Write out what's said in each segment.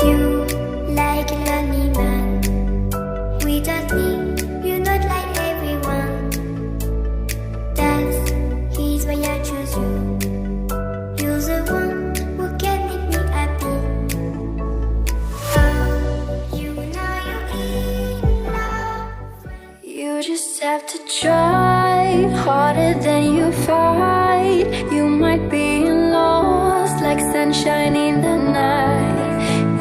You like a lonely man. Without me, you're not like everyone. That's here's why I choose you. You're the one who can make me happy. Oh, you know you're in love. You just have to try harder than you fight. You might be lost like sunshine in the night.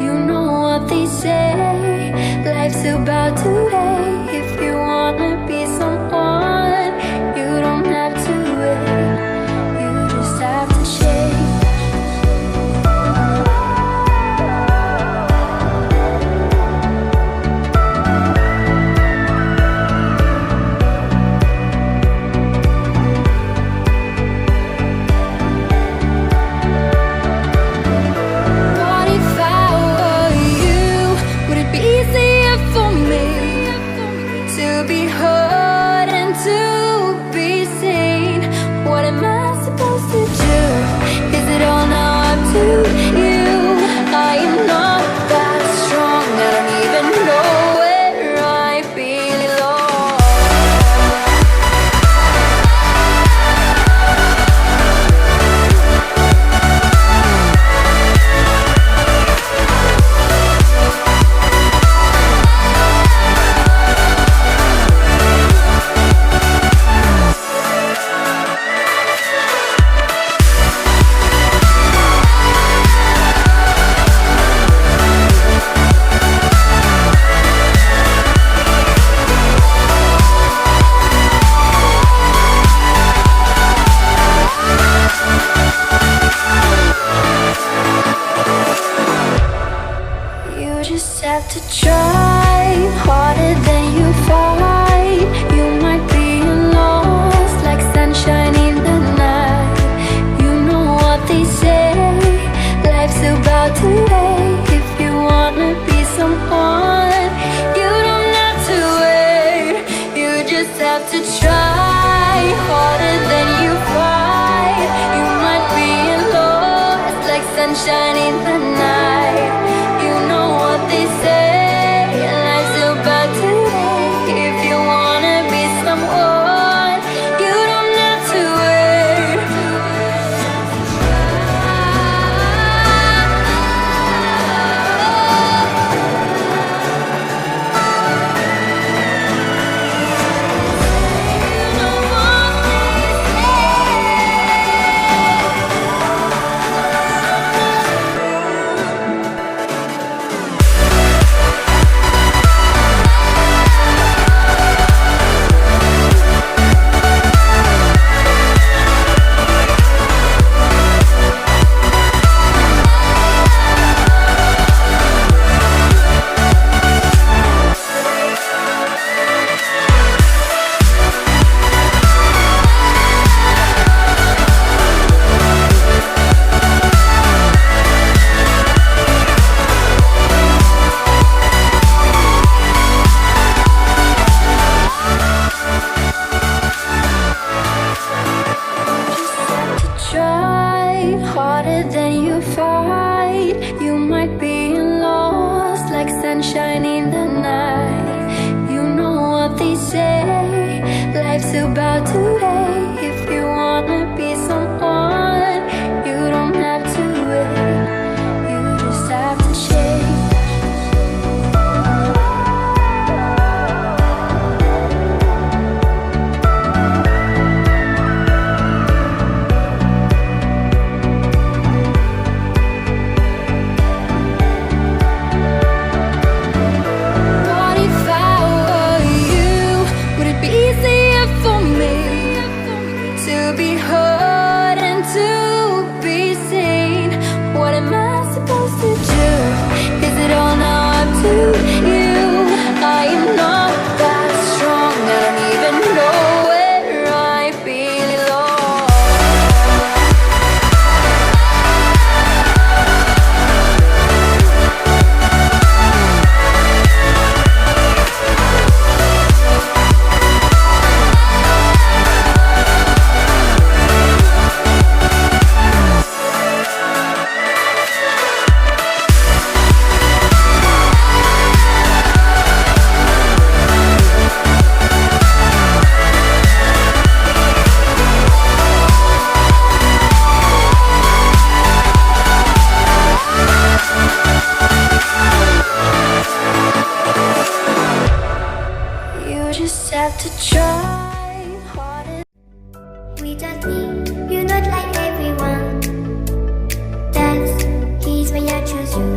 You know what they say, life's about to end. If you wanna be someone, you don't have to wait. You just have to change. What if I were you? Would it be easier for me to be heard and to be seen? What am I supposed to do? Is it all now up to you? I am not that strong. I don't even know where I belong. You just have to try harder than you fight. You might be lost like sunshine in the night. You know what they say, life's about to end. If you wanna be someone, you don't have to wait. You just have to try harder than you fight. You might be lost like sunshine in the night. You know what they say, life's about to end. If you wanna be someone, you don't have to wait. to try harder. Without me, you're not like everyone. That's he's why I choose you.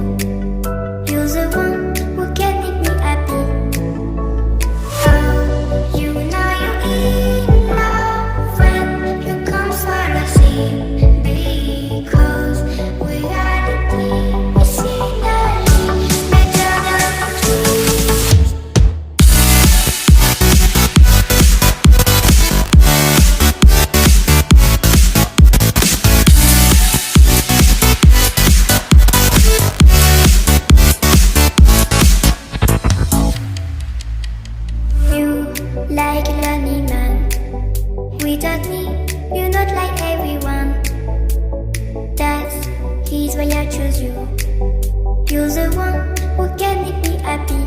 You're the one who can make me happy. Oh, you know you're in love when you come swallow sea. Because we are the team, we see the leaves better than the trees. You like a lonely man. Without me, you're not like everyone. That's he's why I choose you. You're the one who can make me happy.